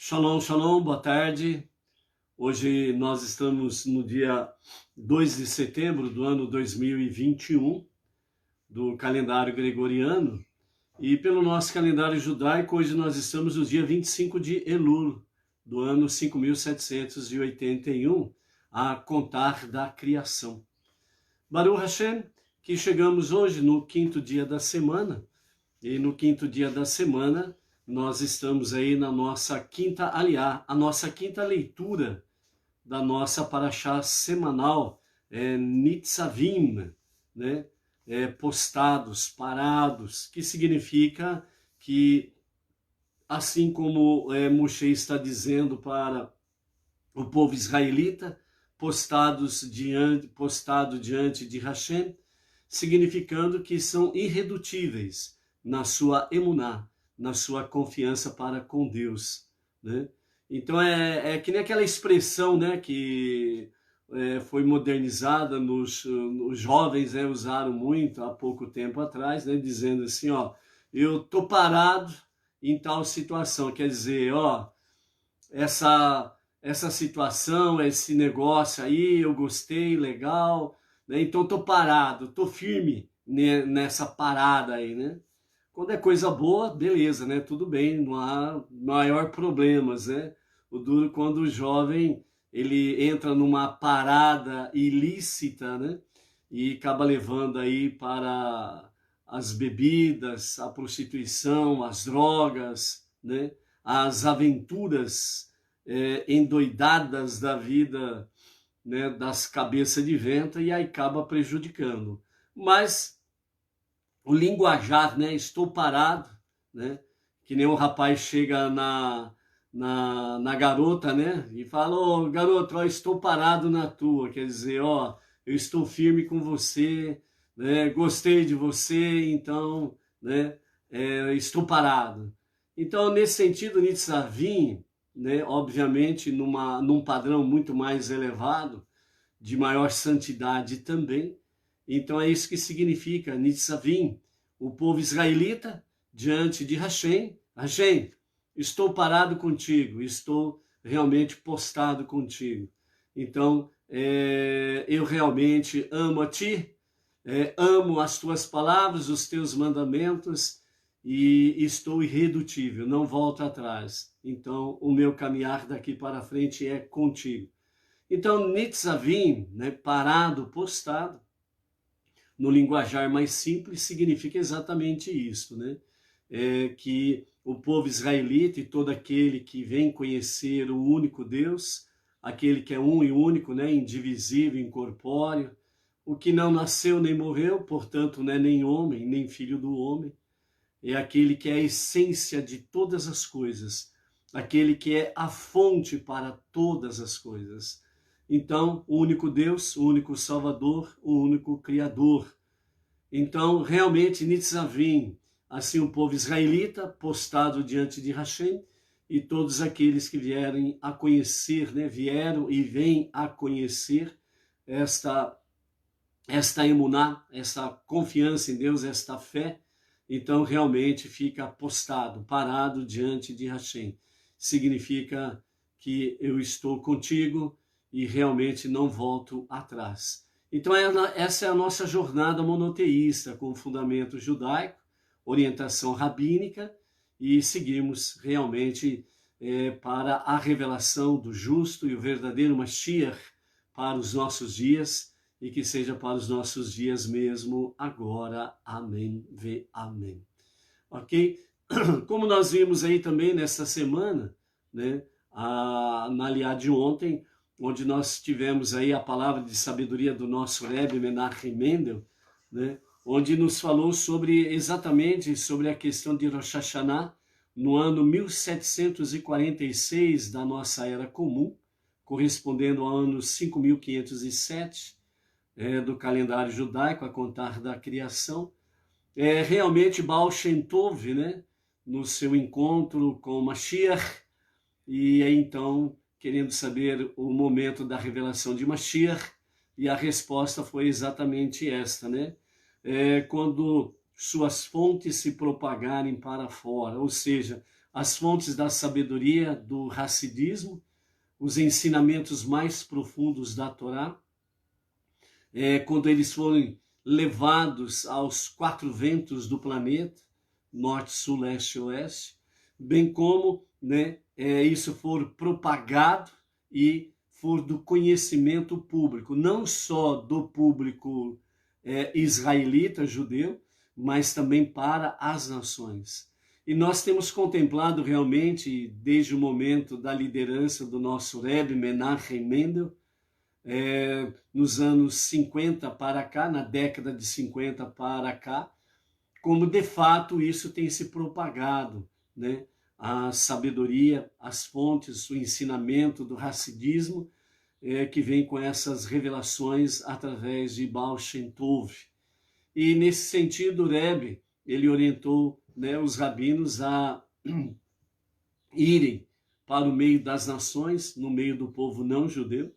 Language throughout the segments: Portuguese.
Shalom, shalom, boa tarde. Hoje nós estamos no dia 2 de setembro do ano 2021, do calendário gregoriano, e pelo nosso calendário judaico, hoje nós estamos no dia 25 de Elul, do ano 5781, a contar da criação. Baruch Hashem, que chegamos hoje no quinto dia da semana, e no quinto dia da semana nós estamos aí na nossa quinta aliá, a nossa quinta leitura da nossa paraxá semanal, Nitzavim, né? Postados, parados, que significa que, assim como Moshe está dizendo para o povo israelita, postado diante de Hashem, significando que são irredutíveis na sua emuná, na sua confiança para com Deus, né? Então é que nem aquela expressão, né, que foi modernizada, os jovens usaram muito há pouco tempo atrás, né, dizendo assim, ó, eu tô parado em tal situação, quer dizer, ó, essa situação, esse negócio aí, eu gostei, legal, né, então tô parado, tô firme nessa parada aí, né? Quando é coisa boa, beleza, né? Tudo bem, não há maior problemas, né? O duro quando o jovem ele entra numa parada ilícita, né? E acaba levando aí para as bebidas, a prostituição, as drogas, né? As aventuras endoidadas da vida, né? Das cabeças de vento, e aí acaba prejudicando. Mas o linguajar, né? Estou parado, né? Que nem o rapaz chega na garota, né? E fala, ô garoto, ó, estou parado na tua. Quer dizer, ó, eu estou firme com você, né? Gostei de você, então, né? Estou parado. Então, nesse sentido, Nitzavim, né? Obviamente, num padrão muito mais elevado, de maior santidade também. Então é isso que significa Nitzavim, o povo israelita diante de Hashem. Hashem, estou parado contigo, estou realmente postado contigo. Então eu realmente amo a ti, amo as tuas palavras, os teus mandamentos, e estou irredutível, não volto atrás. Então o meu caminhar daqui para frente é contigo. Então, Nitzavim, né, parado, postado, no linguajar mais simples, significa exatamente isso, né? Que o povo israelita e todo aquele que vem conhecer o único Deus, aquele que é um e único, né, indivisível, incorpóreo, o que não nasceu nem morreu, portanto, não é nem homem, nem filho do homem, é aquele que é a essência de todas as coisas, aquele que é a fonte para todas as coisas. Então, o único Deus, o único Salvador, o único Criador. Então, realmente, Nitzavim, assim o povo israelita, postado diante de Hashem, e todos aqueles que vierem a conhecer, né, vieram e vêm a conhecer esta emuná, esta confiança em Deus, esta fé, então realmente fica postado, parado diante de Hashem. Significa que eu estou contigo, e realmente não volto atrás. Então essa é a nossa jornada monoteísta, com fundamento judaico, orientação rabínica, e seguimos realmente para a revelação do justo e o verdadeiro Mashiach para os nossos dias, e que seja para os nossos dias mesmo agora. Amém, ve amém. Ok? Como nós vimos aí também nesta semana, né, na aliá de ontem, onde nós tivemos aí a palavra de sabedoria do nosso Rebbe Menachem Mendel, né, onde nos falou exatamente sobre a questão de Rosh Hashanah, no ano 1746 da nossa era comum, correspondendo ao ano 5507 do calendário judaico, a contar da criação. Realmente Baal Shem Tov, né, no seu encontro com Mashiach, e aí então querendo saber o momento da revelação de Mashiach, e a resposta foi exatamente esta, né? Quando suas fontes se propagarem para fora, ou seja, as fontes da sabedoria do Hassidismo, os ensinamentos mais profundos da Torá, quando eles forem levados aos 4 ventos do planeta, norte, sul, leste e oeste, bem como, né, isso for propagado e for do conhecimento público, não só do público israelita, judeu, mas também para as nações. E nós temos contemplado realmente, desde o momento da liderança do nosso Rebbe Menachem Mendel, nos anos 50 para cá, na década de 50 para cá, como de fato isso tem se propagado, né? A sabedoria, as fontes, o ensinamento do Hassidismo, que vem com essas revelações através de Baal Shem Tov. E nesse sentido, o Rebbe, ele orientou, né, os rabinos a irem para o meio das nações, no meio do povo não judeu,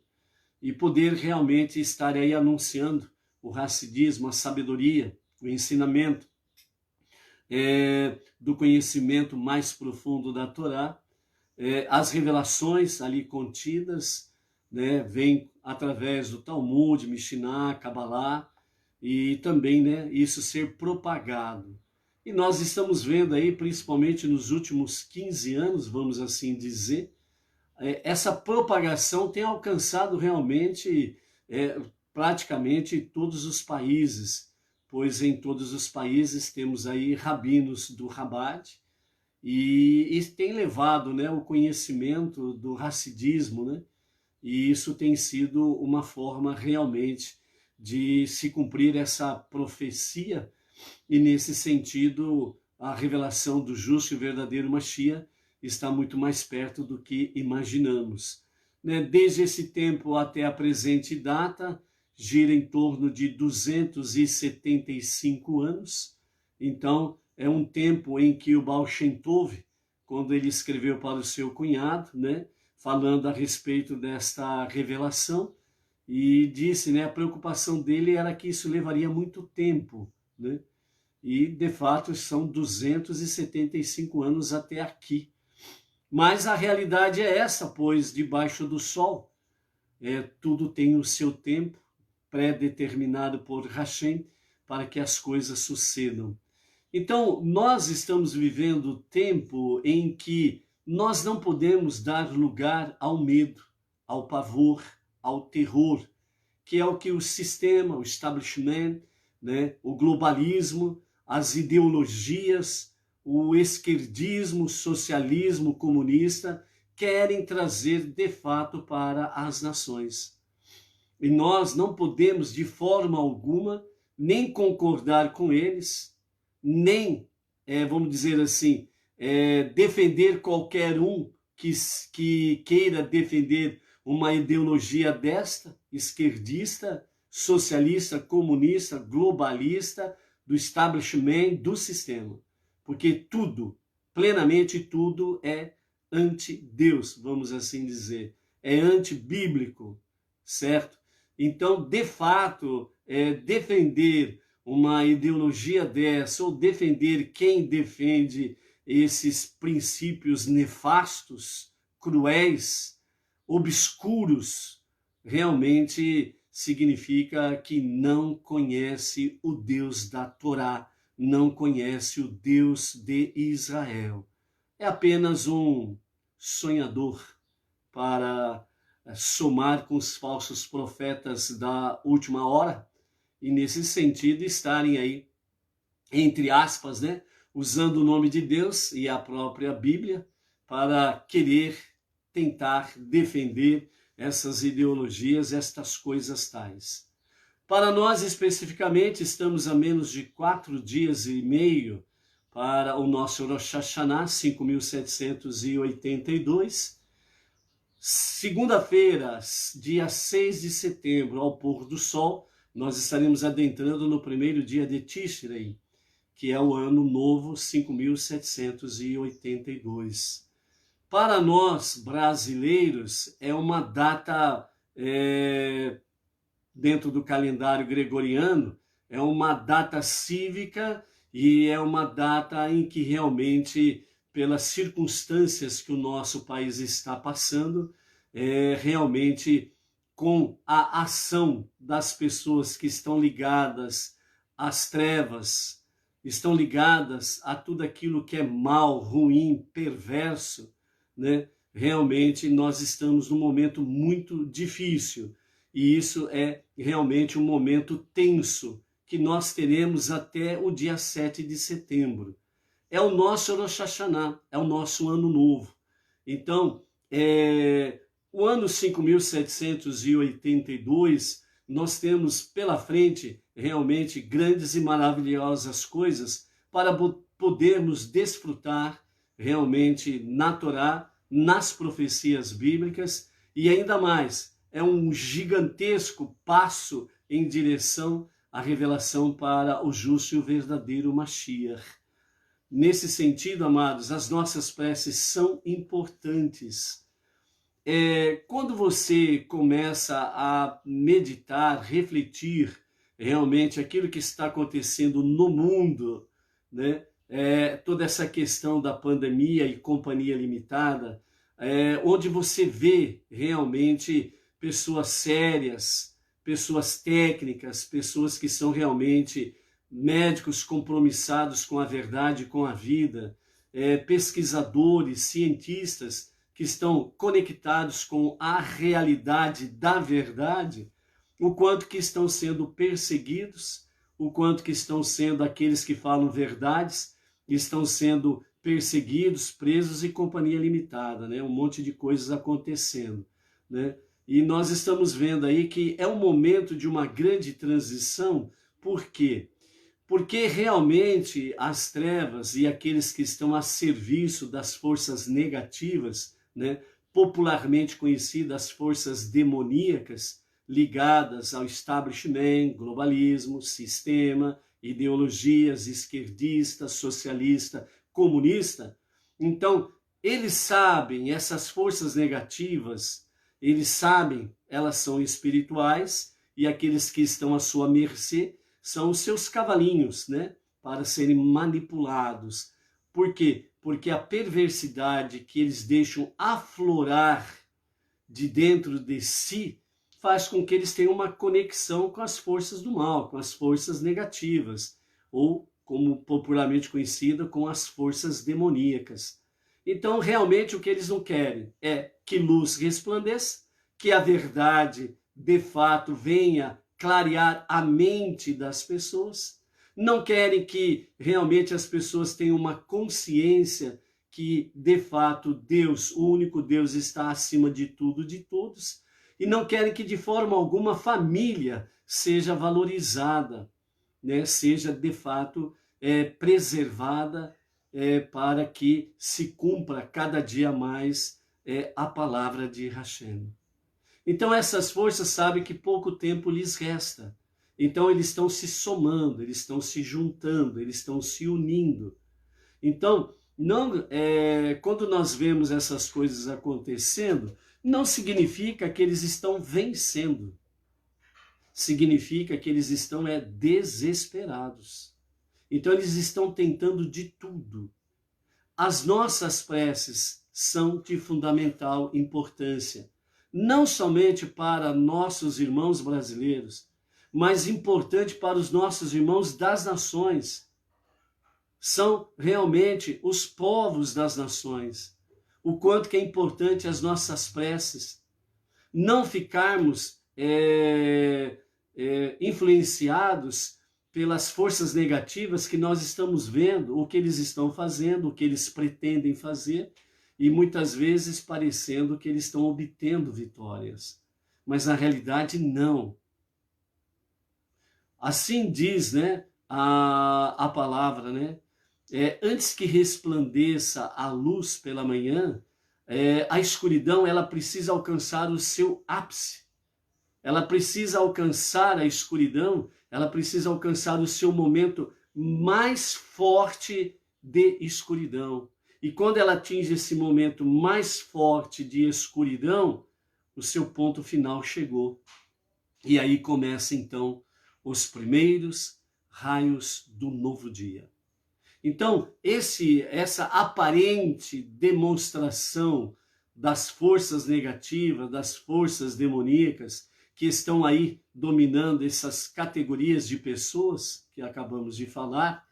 e poder realmente estar aí anunciando o Hassidismo, a sabedoria, o ensinamento do conhecimento mais profundo da Torá, as revelações ali contidas, né, vêm através do Talmud, Mishnah, Kabbalah, e também, né, isso ser propagado. E nós estamos vendo aí, principalmente nos últimos 15 anos, vamos assim dizer, essa propagação tem alcançado realmente praticamente todos os países, pois em todos os países temos aí rabinos do Chabad e tem levado, né, o conhecimento do Hassidismo, né, e isso tem sido uma forma realmente de se cumprir essa profecia, e nesse sentido a revelação do justo e verdadeiro Mashiach está muito mais perto do que imaginamos. Desde esse tempo até a presente data, gira em torno de 275 anos. Então, é um tempo em que o Baal Shem Tov, quando ele escreveu para o seu cunhado, né, falando a respeito desta revelação, e disse, né, a preocupação dele era que isso levaria muito tempo, né? E, de fato, são 275 anos até aqui. Mas a realidade é essa, pois debaixo do sol, tudo tem o seu tempo pré-determinado por Hashem para que as coisas sucedam. Então, nós estamos vivendo o tempo em que nós não podemos dar lugar ao medo, ao pavor, ao terror, que é o que o sistema, o establishment, né, o globalismo, as ideologias, o esquerdismo, o socialismo comunista querem trazer de fato para as nações. E nós não podemos de forma alguma nem concordar com eles, nem, vamos dizer assim, defender qualquer um que queira defender uma ideologia desta, esquerdista, socialista, comunista, globalista, do establishment, do sistema. Porque tudo, plenamente tudo, é anti-Deus, vamos assim dizer. É anti-bíblico, certo? Então, de fato, defender uma ideologia dessa, ou defender quem defende esses princípios nefastos, cruéis, obscuros, realmente significa que não conhece o Deus da Torá, não conhece o Deus de Israel. É apenas um sonhador para somar com os falsos profetas da última hora, e nesse sentido estarem aí, entre aspas, né, usando o nome de Deus e a própria Bíblia para querer tentar defender essas ideologias, estas coisas tais. Para nós, especificamente, estamos a menos de 4 dias e meio para o nosso Rosh Hashanah, 5.782. Segunda-feira, dia 6 de setembro, ao pôr do sol, nós estaremos adentrando no primeiro dia de Tishrei, que é o ano novo 5.782. Para nós, brasileiros, é uma data, dentro do calendário gregoriano, é uma data cívica e é uma data em que realmente pelas circunstâncias que o nosso país está passando, realmente com a ação das pessoas que estão ligadas às trevas, estão ligadas a tudo aquilo que é mal, ruim, perverso, né? Realmente nós estamos num momento muito difícil e isso é realmente um momento tenso que nós teremos até o dia 7 de setembro. É o nosso Rosh Hashanah, é o nosso ano novo. Então, o ano 5782, nós temos pela frente realmente grandes e maravilhosas coisas para podermos desfrutar realmente na Torá, nas profecias bíblicas, e ainda mais, é um gigantesco passo em direção à revelação para o justo e o verdadeiro Mashiach. Nesse sentido, amados, as nossas preces são importantes. Quando você começa a meditar, refletir realmente aquilo que está acontecendo no mundo, né? Toda essa questão da pandemia e companhia limitada, onde você vê realmente pessoas sérias, pessoas técnicas, pessoas que são realmente médicos compromissados com a verdade, com a vida, pesquisadores, cientistas que estão conectados com a realidade da verdade, o quanto que estão sendo perseguidos, o quanto que estão sendo aqueles que falam verdades, estão sendo perseguidos, presos e companhia limitada, né? Um monte de coisas acontecendo, né? E nós estamos vendo aí que é um momento de uma grande transição. Por quê? Porque realmente as trevas e aqueles que estão a serviço das forças negativas, né, popularmente conhecidas forças demoníacas, ligadas ao establishment, globalismo, sistema, ideologias esquerdista, socialista, comunista. Então, eles sabem, essas forças negativas, eles sabem, elas são espirituais, e aqueles que estão à sua mercê são os seus cavalinhos, né, para serem manipulados. Por quê? Porque a perversidade que eles deixam aflorar de dentro de si faz com que eles tenham uma conexão com as forças do mal, com as forças negativas, ou, como popularmente conhecida, com as forças demoníacas. Então, realmente, o que eles não querem é que luz resplandeça, que a verdade, de fato, venha clarear a mente das pessoas. Não querem que realmente as pessoas tenham uma consciência que, de fato, Deus, o único Deus, está acima de tudo, de todos. E não querem que, de forma alguma, a família seja valorizada, né? Seja, de fato, preservada, para que se cumpra cada dia mais a palavra de Hashem. Então essas forças sabem que pouco tempo lhes resta. Então eles estão se somando, eles estão se juntando, eles estão se unindo. Então, quando nós vemos essas coisas acontecendo, não significa que eles estão vencendo. Significa que eles estão desesperados. Então eles estão tentando de tudo. As nossas preces são de fundamental importância, não somente para nossos irmãos brasileiros, mas importante para os nossos irmãos das nações. São realmente os povos das nações. O quanto que é importante as nossas preces. Não ficarmos influenciados pelas forças negativas que nós estamos vendo, o que eles estão fazendo, o que eles pretendem fazer, e muitas vezes parecendo que eles estão obtendo vitórias. Mas na realidade não. Assim diz, né, a palavra, né? Antes que resplandeça a luz pela manhã, a escuridão ela precisa alcançar o seu ápice. Ela precisa alcançar a escuridão, ela precisa alcançar o seu momento mais forte de escuridão. E quando ela atinge esse momento mais forte de escuridão, o seu ponto final chegou. E aí começa então os primeiros raios do novo dia. Então, essa aparente demonstração das forças negativas, das forças demoníacas que estão aí dominando essas categorias de pessoas que acabamos de falar,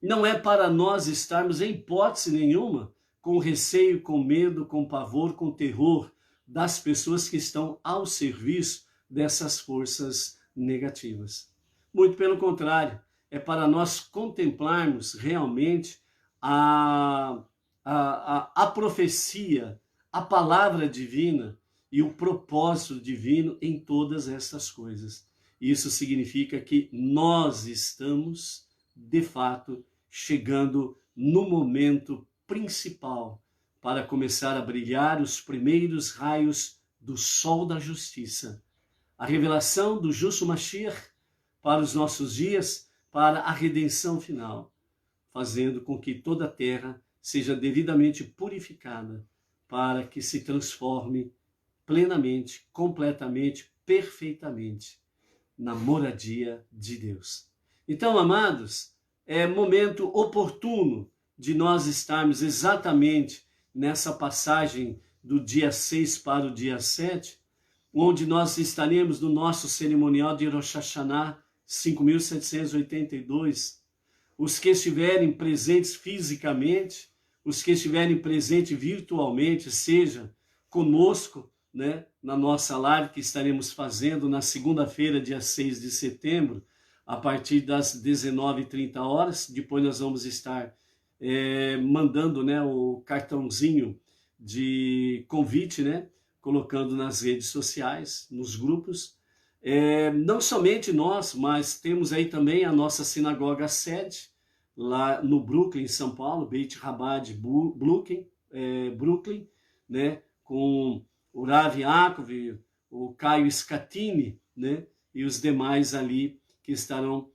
não é para nós estarmos, em hipótese nenhuma, com receio, com medo, com pavor, com terror das pessoas que estão ao serviço dessas forças negativas. Muito pelo contrário, é para nós contemplarmos realmente a profecia, a palavra divina e o propósito divino em todas essas coisas. Isso significa que nós estamos, de fato, chegando no momento principal para começar a brilhar os primeiros raios do sol da justiça. A revelação do justo Mashiach para os nossos dias, para a redenção final, fazendo com que toda a terra seja devidamente purificada para que se transforme plenamente, completamente, perfeitamente na moradia de Deus. Então, amados, é momento oportuno de nós estarmos exatamente nessa passagem do dia 6 para o dia 7, onde nós estaremos no nosso cerimonial de Rosh Hashanah 5.782. Os que estiverem presentes fisicamente, os que estiverem presentes virtualmente, seja conosco, né, na nossa live que estaremos fazendo na segunda-feira, dia 6 de setembro, a partir das 19h30. Depois nós vamos estar mandando, né, o cartãozinho de convite, né, colocando nas redes sociais, nos grupos. Não somente nós, mas temos aí também a nossa sinagoga sede, lá no Brooklyn, São Paulo, Beit Chabad Brooklyn, né, com o Rav Yaakov, o Caio Scatini, né, e os demais ali que estarão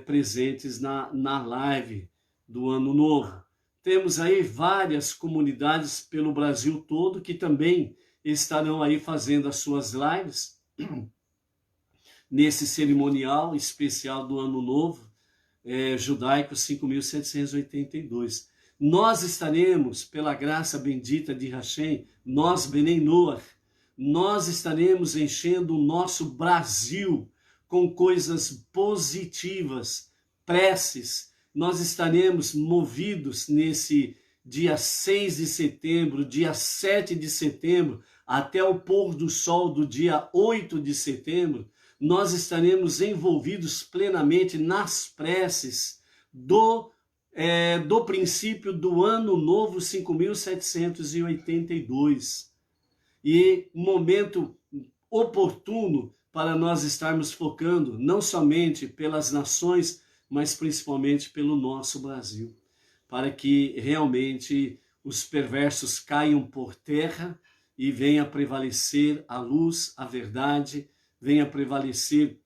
presentes na live do Ano Novo. Temos aí várias comunidades pelo Brasil todo que também estarão aí fazendo as suas lives nesse cerimonial especial do Ano Novo judaico 5.782. Nós estaremos, pela graça bendita de Hashem, nós, Benei Noach, nós estaremos enchendo o nosso Brasil com coisas positivas, preces. Nós estaremos movidos nesse dia 6 de setembro, dia 7 de setembro, até o pôr do sol do dia 8 de setembro, nós estaremos envolvidos plenamente nas preces do princípio do Ano Novo 5.782. E momento oportuno para nós estarmos focando não somente pelas nações, mas principalmente pelo nosso Brasil, para que realmente os perversos caiam por terra e venha prevalecer a luz, a verdade, venha prevalecer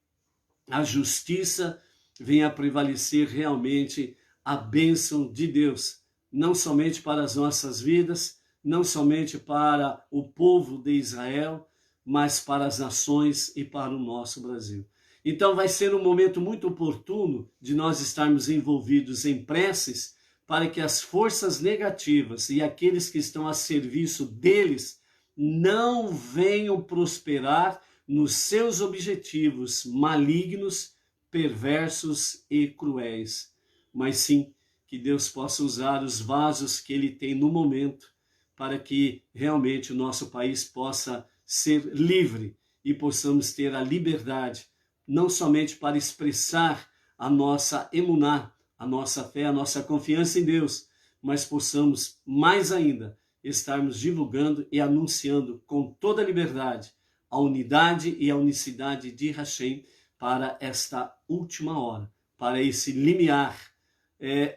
a justiça, venha prevalecer realmente a bênção de Deus, não somente para as nossas vidas, não somente para o povo de Israel, mas para as nações e para o nosso Brasil. Então vai ser um momento muito oportuno de nós estarmos envolvidos em preces para que as forças negativas e aqueles que estão a serviço deles não venham prosperar nos seus objetivos malignos, perversos e cruéis, mas sim que Deus possa usar os vasos que Ele tem no momento para que realmente o nosso país possa ser livre e possamos ter a liberdade, não somente para expressar a nossa emuná, a nossa fé, a nossa confiança em Deus, mas possamos mais ainda estarmos divulgando e anunciando com toda a liberdade a unidade e a unicidade de Hashem para esta última hora, para esse limiar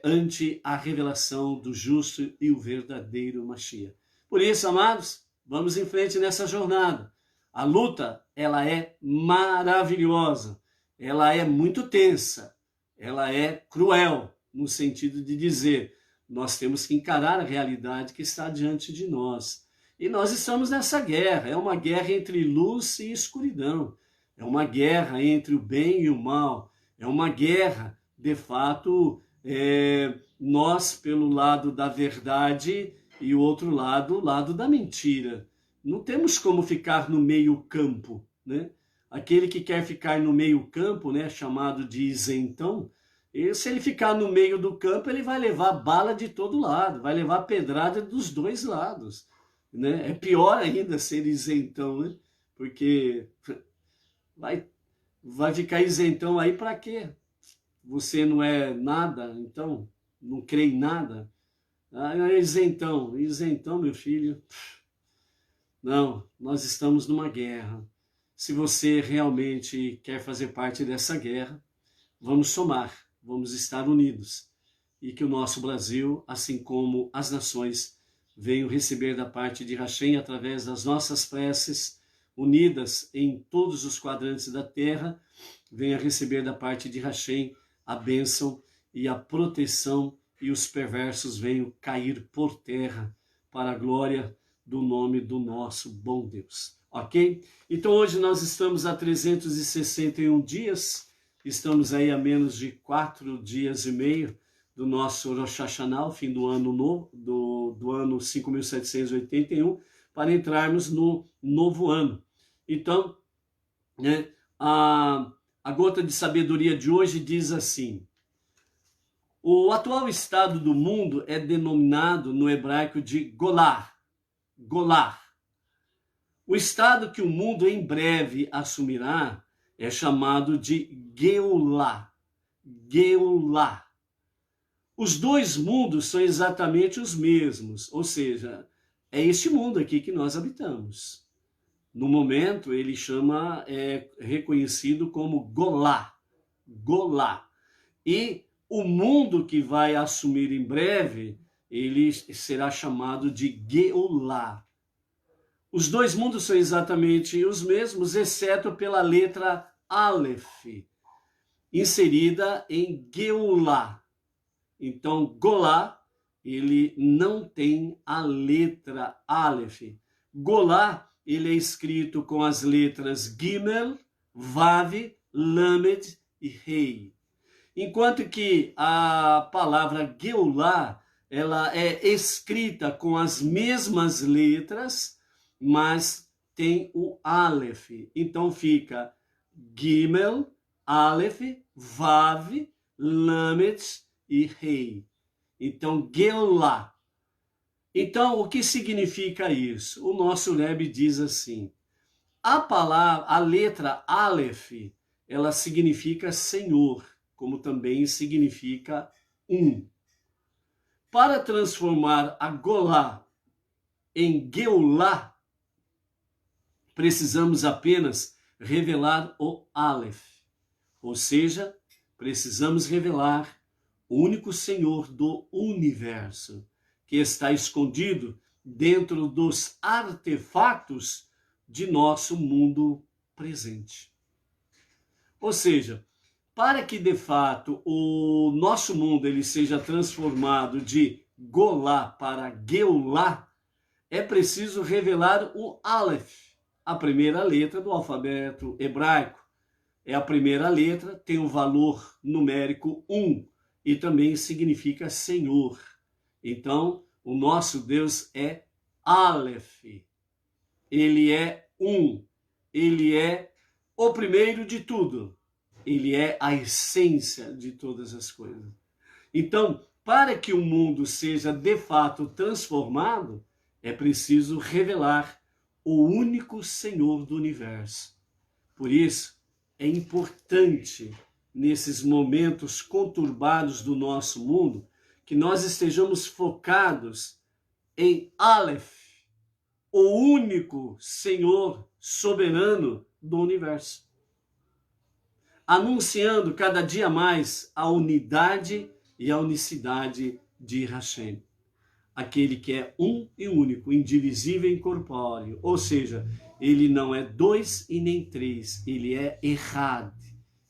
ante a revelação do justo e o verdadeiro Mashiach. Por isso, amados, vamos em frente nessa jornada. A luta, ela é maravilhosa, ela é muito tensa, ela é cruel, no sentido de dizer, nós temos que encarar a realidade que está diante de nós. E nós estamos nessa guerra, é uma guerra entre luz e escuridão, é uma guerra entre o bem e o mal, é uma guerra, de fato, nós pelo lado da verdade e o outro lado, o lado da mentira. Não temos como ficar no meio campo, né? Aquele que quer ficar no meio campo, né, chamado de isentão, e se ele ficar no meio do campo, ele vai levar bala de todo lado, vai levar pedrada dos dois lados, né? É pior ainda ser isentão, né? Porque vai ficar isentão aí para quê? Você não é nada, então não crê em nada. Ah, é isentão, isentão, meu filho. Não, nós estamos numa guerra. Se você realmente quer fazer parte dessa guerra, vamos somar, vamos estar unidos. E que o nosso Brasil, assim como as nações, venham receber da parte de Hashem, através das nossas preces, unidas em todos os quadrantes da terra, venha receber da parte de Hashem a bênção e a proteção, e os perversos venham cair por terra, para a glória do nome do nosso bom Deus. Ok? Então hoje nós estamos a 361 dias, estamos aí a menos de 4 dias e meio do nosso Rosh Hashanah, fim do ano novo, do ano 5.781, para entrarmos no novo ano. Então, né, a gota de sabedoria de hoje diz assim: o atual estado do mundo é denominado no hebraico de Golar. Golar. O estado que o mundo em breve assumirá é chamado de Geulah. Geulah. Os dois mundos são exatamente os mesmos, ou seja, é este mundo aqui que nós habitamos. No momento, ele é reconhecido como Golá. Golá. E o mundo que vai assumir em breve, ele será chamado de Geulah. Os dois mundos são exatamente os mesmos, exceto pela letra Aleph, inserida em Geulah. Então, Golá, ele não tem a letra Aleph. Golá, ele é escrito com as letras Gimel, Vav, Lamed e Rei. Enquanto que a palavra Geulah, ela é escrita com as mesmas letras, mas tem o Aleph. Então fica Gimel, Aleph, Vav, Lamed e Rei. Então, Geulah. Então, o que significa isso? O nosso Rebbe diz assim: a letra Aleph, ela significa Senhor, como também significa um. Para transformar a Golá em Geulah, precisamos apenas revelar o Aleph, ou seja, precisamos revelar o único Senhor do universo, que está escondido dentro dos artefatos de nosso mundo presente. Ou seja, para que de fato o nosso mundo ele seja transformado de Golá para Geulah, é preciso revelar o Aleph, a primeira letra do alfabeto hebraico. É a primeira letra, tem o valor numérico 1 e também significa Senhor. Então, o nosso Deus é Aleph. Ele é um. Ele é o primeiro de tudo. Ele é a essência de todas as coisas. Então, para que o mundo seja de fato transformado, é preciso revelar o único Senhor do universo. Por isso, é importante, nesses momentos conturbados do nosso mundo, que nós estejamos focados em Aleph, o único Senhor soberano do universo, anunciando cada dia mais a unidade e a unicidade de Hashem, aquele que é um e único, indivisível e incorpóreo, ou seja, ele não é dois e nem três, ele é Errad,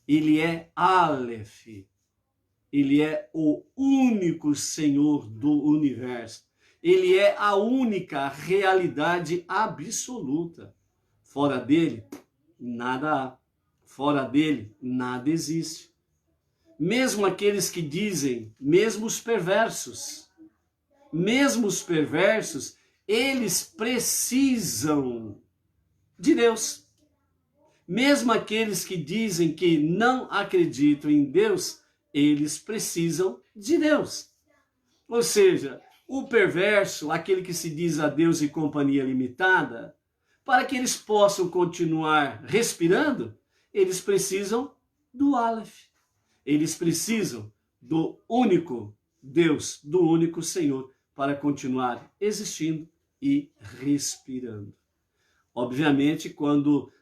ele é Aleph, ele é o único Senhor do universo, ele é a única realidade absoluta. Fora dele, nada há. Fora dele, nada existe. mesmo aqueles que dizem, mesmo os perversos, eles precisam de Deus. Mesmo aqueles que dizem que não acreditam em Deus, eles precisam de Deus. Ou seja, o perverso, aquele que se diz a Deus e companhia limitada, para que eles possam continuar respirando, eles precisam do Aleph. Eles precisam do único Deus, do único Senhor, para continuar existindo e respirando. Obviamente, quando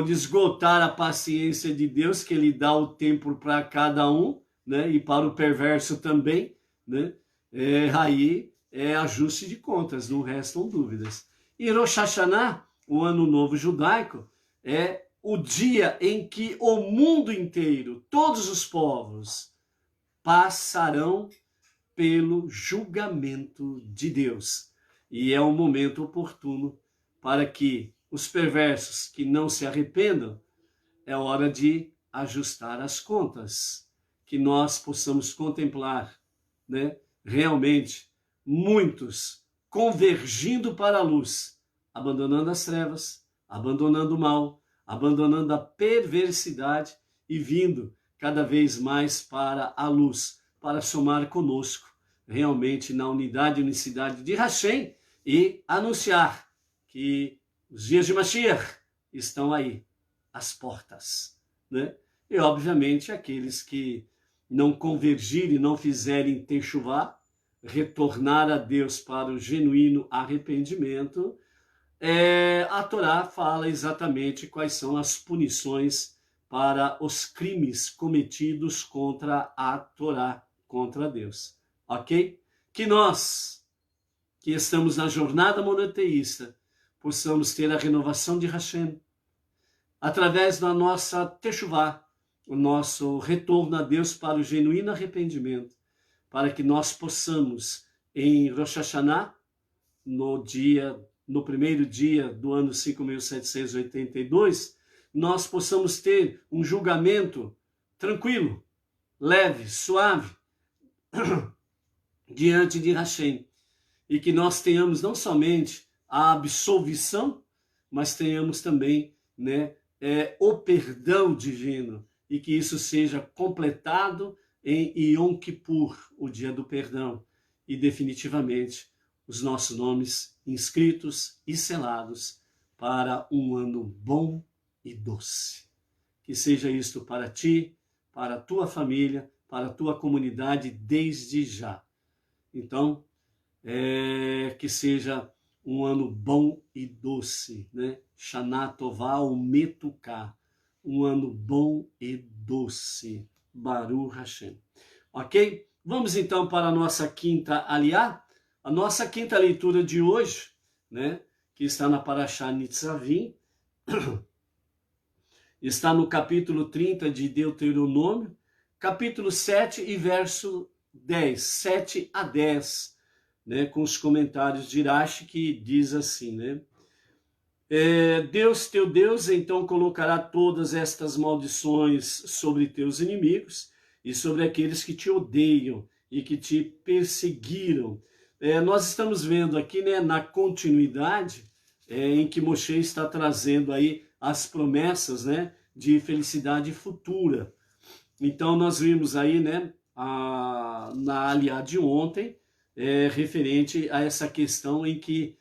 esgotar a paciência de Deus, que ele dá o tempo para cada um, né, e para o perverso também, né, aí é ajuste de contas, não restam dúvidas. E Rosh Hashanah, o Ano Novo Judaico, é o dia em que o mundo inteiro, todos os povos, passarão pelo julgamento de Deus. E é um momento oportuno para que os perversos que não se arrependam, é hora de ajustar as contas, que nós possamos contemplar, né, realmente muitos convergindo para a luz, abandonando as trevas, abandonando o mal, abandonando a perversidade e vindo cada vez mais para a luz, para somar conosco, realmente na unidade e unicidade de Hashem, e anunciar que os dias de Mashiach estão aí, às portas, né? E obviamente aqueles que não convergirem, não fizerem techuvá, retornar a Deus para o genuíno arrependimento, a Torá fala exatamente quais são as punições para os crimes cometidos contra a Torá, contra Deus, ok? Que nós, que estamos na jornada monoteísta, possamos ter a renovação de Hashem, através da nossa techuvá, o nosso retorno a Deus para o genuíno arrependimento, para que nós possamos, em Rosh Hashanah, no primeiro dia do ano 5.782, nós possamos ter um julgamento tranquilo, leve, suave, diante de Hashem. E que nós tenhamos não somente a absolvição, mas tenhamos também, né, o perdão divino. E que isso seja completado em Yom Kippur, o dia do perdão. E definitivamente os nossos nomes inscritos e selados para um ano bom e doce. Que seja isto para ti, para a tua família, para a tua comunidade desde já. Então, que seja um ano bom e doce, né? Shana Tová Umetuká, um ano bom e doce. Baruch Hashem. Ok? Vamos então para a nossa quinta aliá. A nossa quinta leitura de hoje, né, que está na Parashá Nitzavim, está no capítulo 30 de Deuteronômio, capítulo 7 e verso 10, 7 a 10, né, com os comentários de Rashi, que diz assim, né? Deus, teu Deus, então colocará todas estas maldições sobre teus inimigos e sobre aqueles que te odeiam e que te perseguiram. Nós estamos vendo aqui, né, na continuidade em que Moshe está trazendo aí as promessas, né, de felicidade futura. Então nós vimos aí, né, na aliá de ontem, referente a essa questão em que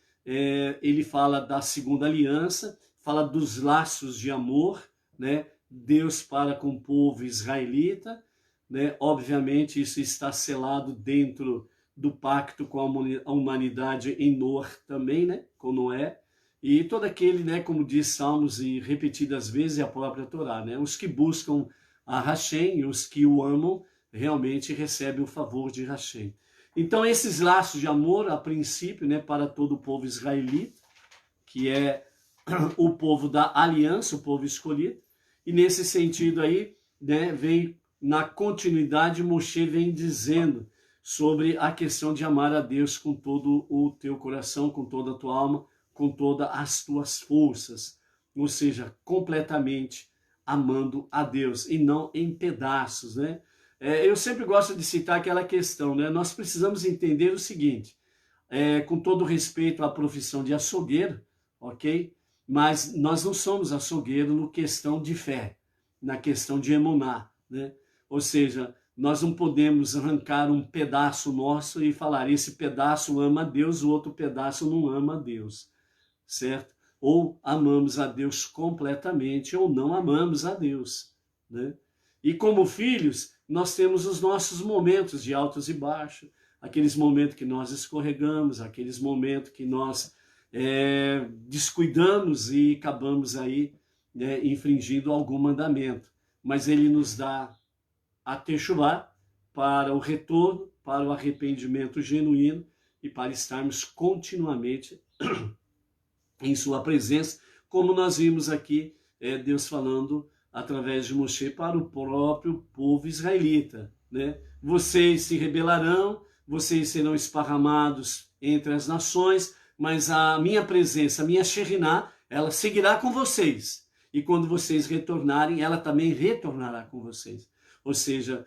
ele fala da segunda aliança, fala dos laços de amor, né, Deus para com o povo israelita, né, obviamente isso está selado dentro do pacto com a humanidade em Noé também, né, com Noé, e todo aquele, né, como diz Salmos e repetidas vezes a própria Torá, né, os que buscam a Hashem e os que o amam realmente recebem o favor de Hashem. Então esses laços de amor, a princípio, né, para todo o povo israelita, que é o povo da aliança, o povo escolhido, e nesse sentido aí, né, vem na continuidade, Moshe vem dizendo sobre a questão de amar a Deus com todo o teu coração, com toda a tua alma, com todas as tuas forças, ou seja, completamente amando a Deus e não em pedaços, né? Eu sempre gosto de citar aquela questão, né? Nós precisamos entender o seguinte, com todo respeito à profissão de açougueiro, ok? Mas nós não somos açougueiro no questão de fé, na questão de emuná, né? Ou seja, nós não podemos arrancar um pedaço nosso e falar, esse pedaço ama a Deus, o outro pedaço não ama a Deus, certo? Ou amamos a Deus completamente, ou não amamos a Deus, né? E como filhos, nós temos os nossos momentos de altos e baixos, aqueles momentos que nós escorregamos, aqueles momentos que nós descuidamos e acabamos aí infringindo algum mandamento. Mas ele nos dá a techuvá para o retorno, para o arrependimento genuíno e para estarmos continuamente em sua presença, como nós vimos aqui Deus falando através de Moshe para o próprio povo israelita, né? Vocês se rebelarão, vocês serão esparramados entre as nações, mas a minha presença, a minha Shekhinah, ela seguirá com vocês. E quando vocês retornarem, ela também retornará com vocês. Ou seja,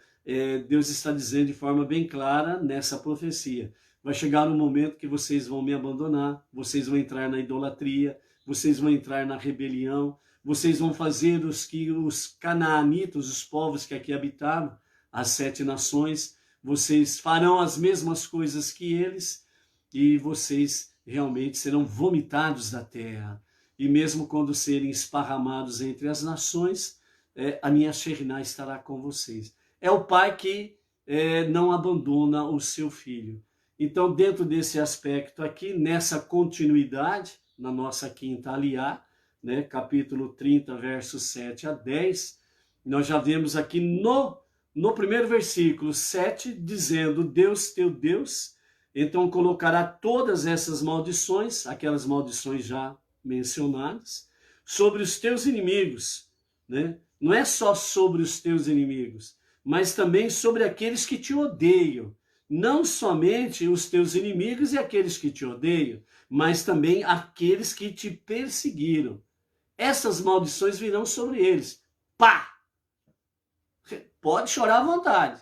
Deus está dizendo de forma bem clara nessa profecia. Vai chegar um momento que vocês vão me abandonar, vocês vão entrar na idolatria, vocês vão entrar na rebelião, vocês vão fazer os canaanitas, os povos que aqui habitavam, as 7 nações, vocês farão as mesmas coisas que eles e vocês realmente serão vomitados da terra. E mesmo quando serem esparramados entre as nações, a minha Shekhinah estará com vocês. É o pai que não abandona o seu filho. Então, dentro desse aspecto aqui, nessa continuidade, na nossa quinta aliá, né, capítulo 30, versos 7 a 10, nós já vemos aqui no primeiro versículo 7, dizendo, Deus, teu Deus, então colocará todas essas maldições, aquelas maldições já mencionadas, sobre os teus inimigos, né? Não é só sobre os teus inimigos, mas também sobre aqueles que te odeiam. Não somente os teus inimigos e aqueles que te odeiam, mas também aqueles que te perseguiram. Essas maldições virão sobre eles. Pá! Pode chorar à vontade,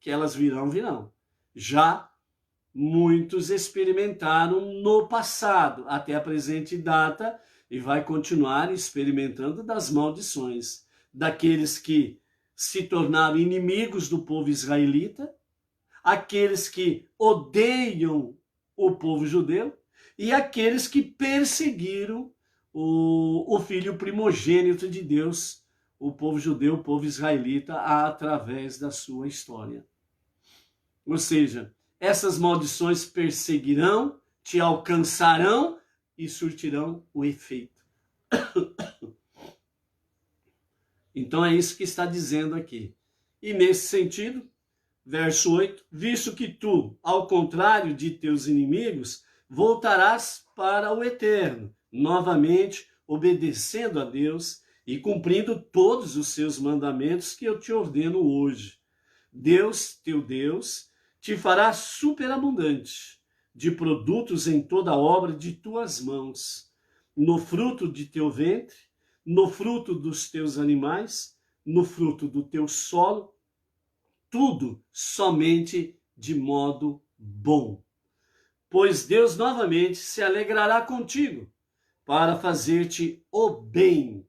que elas virão. Já muitos experimentaram no passado, até a presente data, e vai continuar experimentando das maldições daqueles que se tornaram inimigos do povo israelita, aqueles que odeiam o povo judeu e aqueles que perseguiram o filho primogênito de Deus, o povo judeu, o povo israelita, através da sua história. Ou seja, essas maldições perseguirão, te alcançarão e surtirão o efeito. Então é isso que está dizendo aqui. E nesse sentido, verso 8, visto que tu, ao contrário de teus inimigos, voltarás para o eterno, novamente obedecendo a Deus e cumprindo todos os seus mandamentos que eu te ordeno hoje. Deus, teu Deus, te fará superabundante de produtos em toda a obra de tuas mãos, no fruto de teu ventre, no fruto dos teus animais, no fruto do teu solo, tudo somente de modo bom. Pois Deus novamente se alegrará contigo para fazer-te o bem,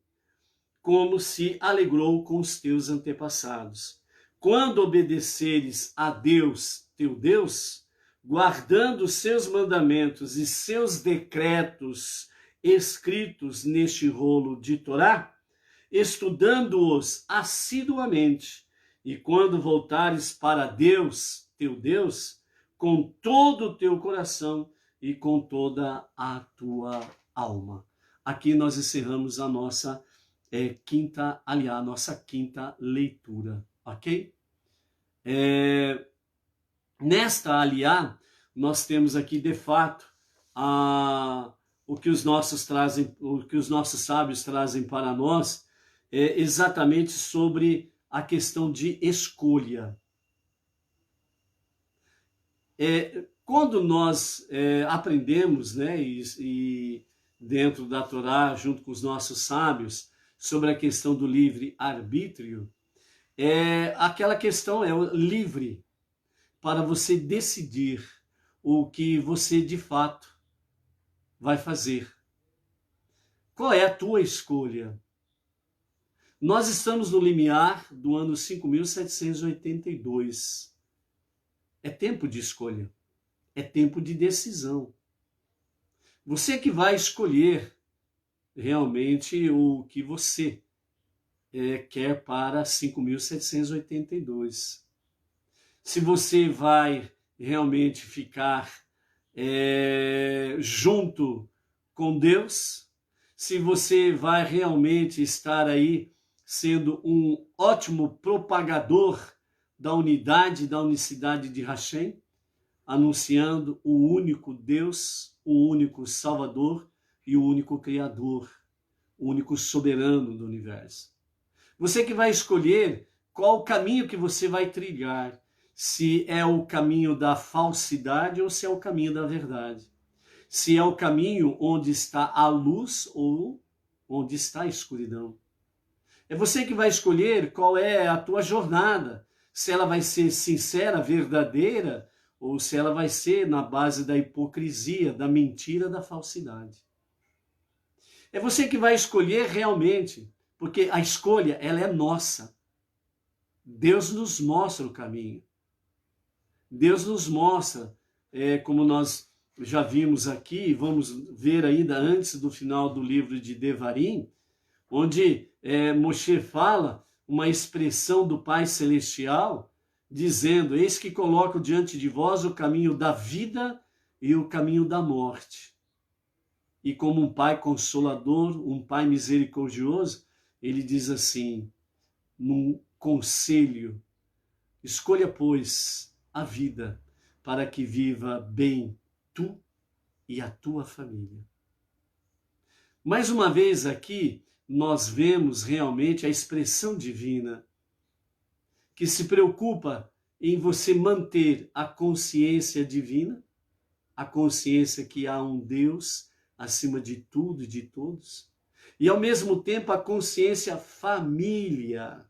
como se alegrou com os teus antepassados. Quando obedeceres a Deus, teu Deus, guardando os seus mandamentos e seus decretos escritos neste rolo de Torá, estudando-os assiduamente, e quando voltares para Deus, teu Deus, com todo o teu coração e com toda a tua alma. Aqui nós encerramos a nossa quinta aliá, a nossa quinta leitura, ok? Nesta aliá, nós temos aqui, de fato, o que os nossos sábios trazem para nós, exatamente sobre a questão de escolha. Quando nós aprendemos, né, e dentro da Torá, junto com os nossos sábios, sobre a questão do livre-arbítrio, aquela questão é o livre para você decidir o que você de fato vai fazer. Qual é a tua escolha? Nós estamos no limiar do ano 5.782. É tempo de escolha. É tempo de decisão. Você que vai escolher realmente o que você quer para 5.782. Se você vai realmente ficar junto com Deus, se você vai realmente estar aí sendo um ótimo propagador da unidade, da unicidade de Hashem, anunciando o único Deus, o único Salvador e o único Criador, o único soberano do universo. Você que vai escolher qual o caminho que você vai trilhar, se é o caminho da falsidade ou se é o caminho da verdade. Se é o caminho onde está a luz ou onde está a escuridão. É você que vai escolher qual é a tua jornada, se ela vai ser sincera, verdadeira, ou se ela vai ser na base da hipocrisia, da mentira, da falsidade. É você que vai escolher realmente, porque a escolha, ela é nossa. Deus nos mostra o caminho. Deus nos mostra, como nós já vimos aqui, vamos ver ainda antes do final do livro de Devarim, onde Moshe fala uma expressão do Pai Celestial, dizendo, eis que coloco diante de vós o caminho da vida e o caminho da morte. E como um Pai consolador, um Pai misericordioso, ele diz assim, num conselho, escolha, pois, a vida, para que viva bem tu e a tua família. Mais uma vez aqui, nós vemos realmente a expressão divina, que se preocupa em você manter a consciência divina, a consciência que há um Deus acima de tudo e de todos, e ao mesmo tempo a consciência família.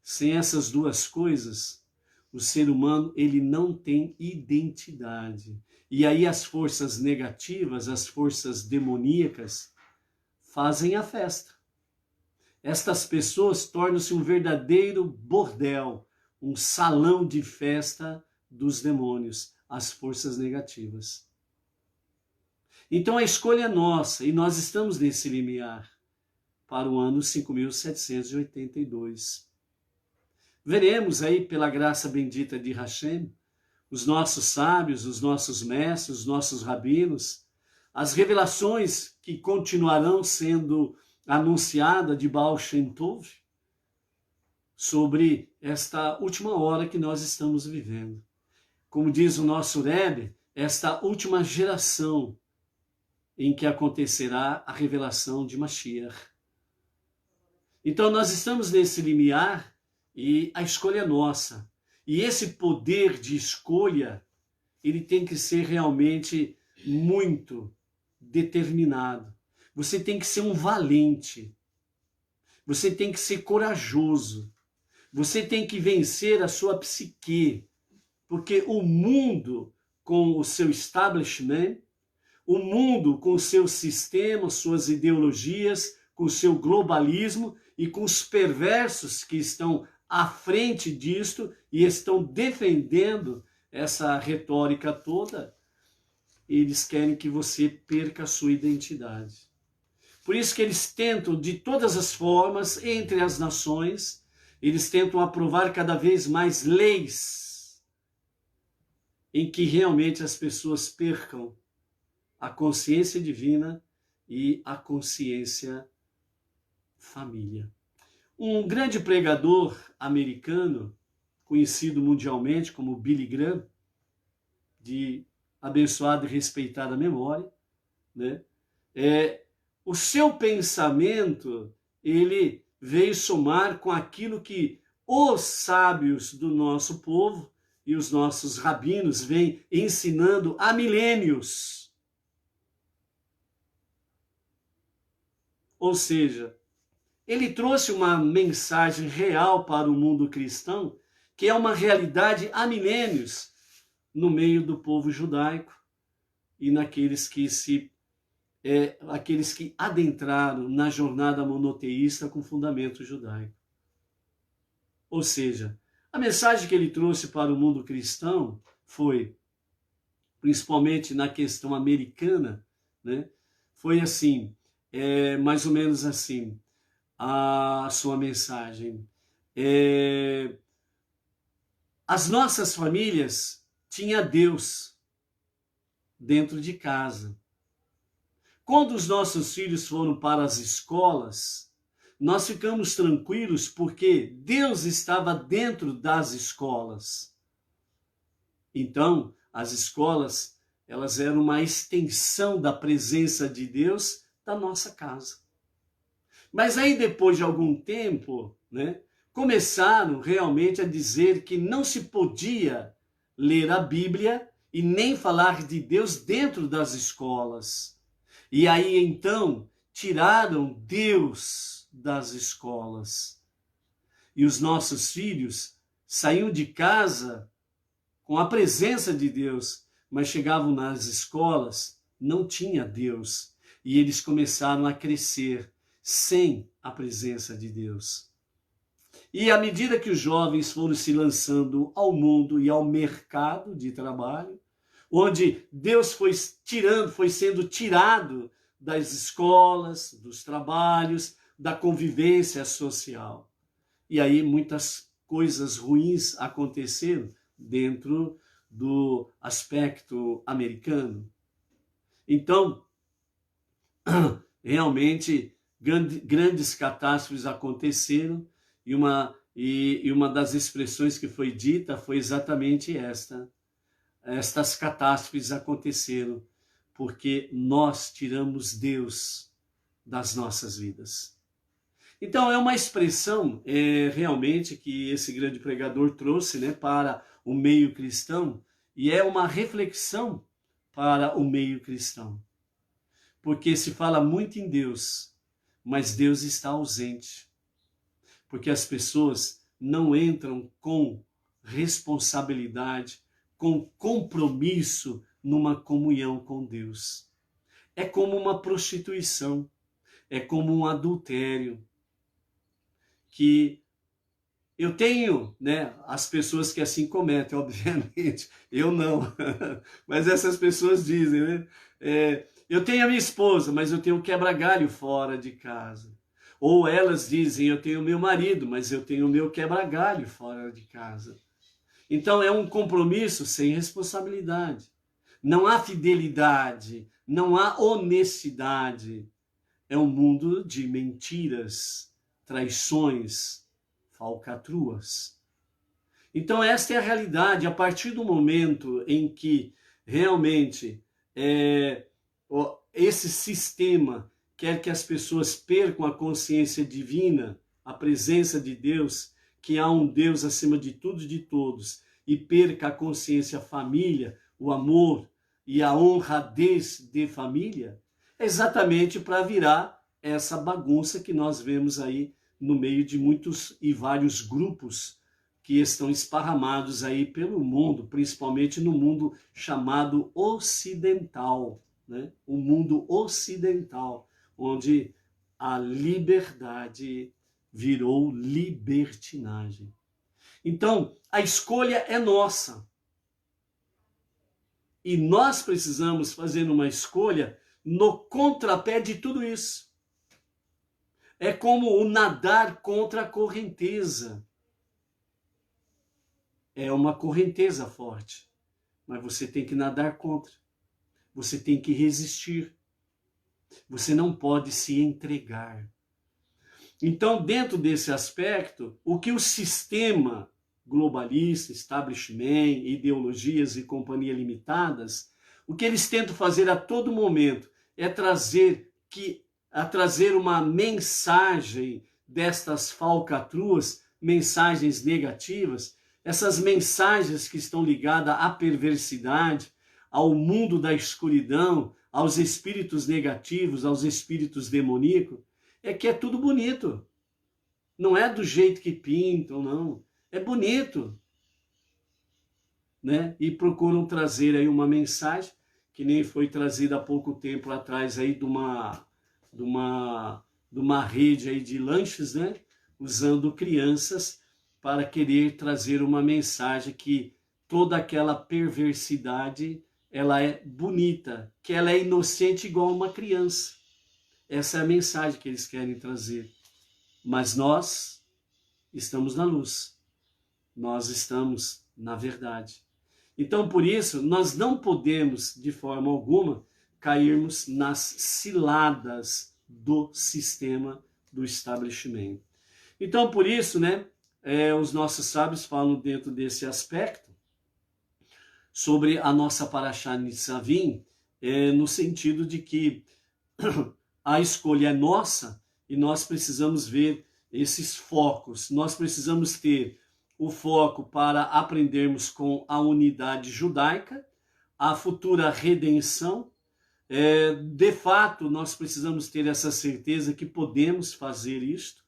Sem essas duas coisas, o ser humano ele não tem identidade. E aí as forças negativas, as forças demoníacas, fazem a festa. Estas pessoas tornam-se um verdadeiro bordel, um salão de festa dos demônios, as forças negativas. Então a escolha é nossa e nós estamos nesse limiar para o ano 5.782. Veremos aí, pela graça bendita de Hashem, os nossos sábios, os nossos mestres, os nossos rabinos, as revelações que continuarão sendo anunciadas de Baal Shem Tov sobre esta última hora que nós estamos vivendo. Como diz o nosso Rebbe, esta última geração em que acontecerá a revelação de Mashiach. Então nós estamos nesse limiar e a escolha é nossa. E esse poder de escolha, ele tem que ser realmente muito determinado. Você tem que ser um valente. Você tem que ser corajoso. Você tem que vencer a sua psique. Porque o mundo, com o seu establishment, o mundo com o seu sistema, suas ideologias, com o seu globalismo e com os perversos que estão à frente disto e estão defendendo essa retórica toda, eles querem que você perca a sua identidade. Por isso que eles tentam, de todas as formas, entre as nações, eles tentam aprovar cada vez mais leis em que realmente as pessoas percam a consciência divina e a consciência família. Um grande pregador americano, conhecido mundialmente como Billy Graham, de abençoada e respeitada memória, né? O seu pensamento, ele veio somar com aquilo que os sábios do nosso povo e os nossos rabinos vêm ensinando há milênios. Ou seja, ele trouxe uma mensagem real para o mundo cristão, que é uma realidade há milênios no meio do povo judaico e naqueles que aqueles que adentraram na jornada monoteísta com fundamento judaico. Ou seja, a mensagem que ele trouxe para o mundo cristão foi, principalmente na questão americana, né, foi assim, mais ou menos assim, a sua mensagem. As nossas famílias tinham Deus dentro de casa. Quando os nossos filhos foram para as escolas, nós ficamos tranquilos porque Deus estava dentro das escolas. Então, as escolas, elas eram uma extensão da presença de Deus da nossa casa. Mas aí, depois de algum tempo, né, começaram realmente a dizer que não se podia ler a Bíblia e nem falar de Deus dentro das escolas. E aí, então, tiraram Deus das escolas. E os nossos filhos saíam de casa com a presença de Deus, mas chegavam nas escolas, não tinha Deus. E eles começaram a crescer sem a presença de Deus. E à medida que os jovens foram se lançando ao mundo e ao mercado de trabalho, onde Deus foi sendo tirado das escolas, dos trabalhos, da convivência social. E aí muitas coisas ruins aconteceram dentro do aspecto americano. Então, realmente, grandes catástrofes aconteceram, e uma das expressões que foi dita foi exatamente esta. Estas catástrofes aconteceram porque nós tiramos Deus das nossas vidas. Então é uma expressão realmente que esse grande pregador trouxe, né, para o meio cristão, e é uma reflexão para o meio cristão. Porque se fala muito em Deus, mas Deus está ausente. Porque as pessoas não entram com responsabilidade, com compromisso numa comunhão com Deus. É como uma prostituição, é como um adultério, que eu tenho, né, as pessoas que assim cometem, obviamente, eu não, mas essas pessoas dizem, né, eu tenho a minha esposa, mas eu tenho um quebra-galho fora de casa. Ou elas dizem, eu tenho meu marido, mas eu tenho o meu quebra-galho fora de casa. Então é um compromisso sem responsabilidade. Não há fidelidade, não há honestidade. É um mundo de mentiras, traições, falcatruas. Então esta é a realidade. A partir do momento em que realmente esse sistema quer que as pessoas percam a consciência divina, a presença de Deus, que há um Deus acima de tudo e de todos, e perca a consciência família, o amor e a honradez de família, é exatamente para virar essa bagunça que nós vemos aí no meio de muitos e vários grupos que estão esparramados aí pelo mundo, principalmente no mundo chamado ocidental, né? O mundo ocidental, onde a liberdade virou libertinagem. Então, a escolha é nossa. E nós precisamos fazer uma escolha no contrapé de tudo isso. É como o nadar contra a correnteza. É uma correnteza forte, mas você tem que nadar contra. Você tem que resistir. Você não pode se entregar. Então, dentro desse aspecto, o que o sistema globalista, establishment, ideologias e companhia limitadas, o que eles tentam fazer a todo momento é trazer uma mensagem destas falcatruas, mensagens negativas, essas mensagens que estão ligadas à perversidade, ao mundo da escuridão, aos espíritos negativos, aos espíritos demoníacos. é que é tudo bonito. Não é do jeito que pintam, não. É bonito, né? E procuram trazer aí uma mensagem que nem foi trazida há pouco tempo atrás aí de uma rede aí de lanches, né? Usando crianças para querer trazer uma mensagem que toda aquela perversidade, ela é bonita, que ela é inocente igual uma criança. Essa é a mensagem que eles querem trazer. Mas nós estamos na luz. Nós estamos na verdade. Então, por isso, nós não podemos, de forma alguma, cairmos nas ciladas do sistema do estabelecimento. Então, por isso, né, os nossos sábios falam dentro desse aspecto sobre a nossa Parashá Nitzavim, no sentido de que a escolha é nossa e nós precisamos ver esses focos. Nós precisamos ter o foco para aprendermos com a unidade judaica, a futura redenção. De fato, nós precisamos ter essa certeza que podemos fazer isto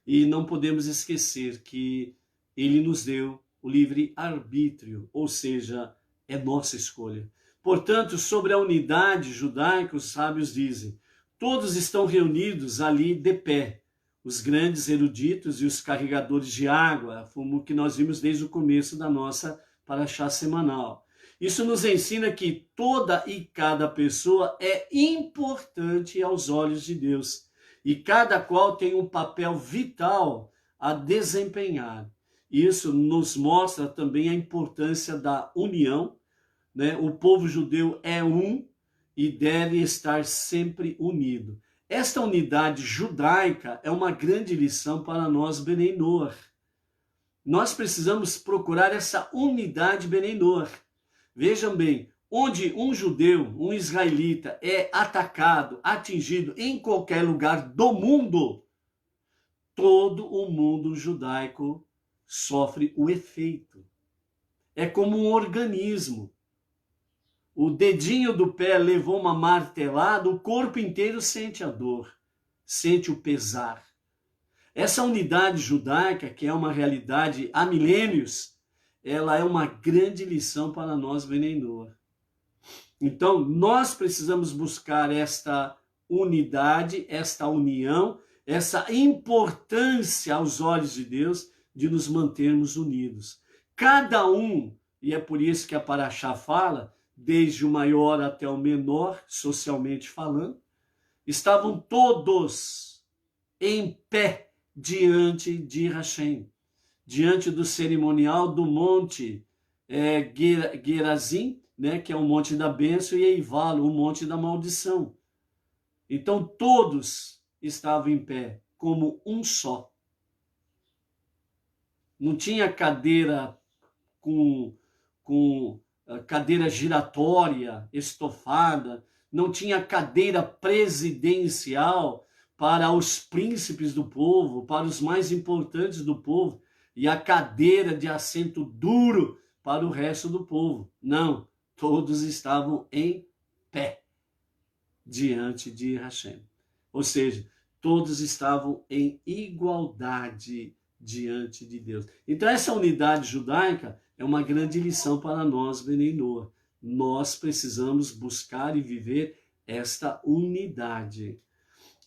e não podemos esquecer que ele nos deu o livre-arbítrio, ou seja, é nossa escolha. Portanto, sobre a unidade judaica, os sábios dizem, todos estão reunidos ali de pé, os grandes eruditos e os carregadores de água, como que nós vimos desde o começo da nossa Parashá semanal. Isso nos ensina que toda e cada pessoa é importante aos olhos de Deus, e cada qual tem um papel vital a desempenhar. Isso nos mostra também a importância da união, né? O povo judeu é um e deve estar sempre unido. Esta unidade judaica é uma grande lição para nós Benei Noach. Nós precisamos procurar essa unidade Benei Noach. Vejam bem, onde um judeu, um israelita é atacado, atingido em qualquer lugar do mundo, todo o mundo judaico sofre o efeito. É como um organismo. O dedinho do pé levou uma martelada, o corpo inteiro sente a dor, sente o pesar. Essa unidade judaica, que é uma realidade há milênios, ela é uma grande lição para nós, Benei Noach. Então, nós precisamos buscar esta unidade, esta união, essa importância aos olhos de Deus de nos mantermos unidos. Cada um, e é por isso que a Parashá fala, desde o maior até o menor, socialmente falando, estavam todos em pé diante de Hashem, diante do cerimonial do monte Gerazim, né, que é o monte da bênção, e Eival, o monte da maldição. Então todos estavam em pé, como um só. Não tinha cadeira com cadeira giratória, estofada, não tinha cadeira presidencial para os príncipes do povo, para os mais importantes do povo, e a cadeira de assento duro para o resto do povo. Não, todos estavam em pé diante de Hashem. Ou seja, todos estavam em igualdade diante de Deus. Então essa unidade judaica é uma grande lição para nós, Benei Noach. Nós precisamos buscar e viver esta unidade.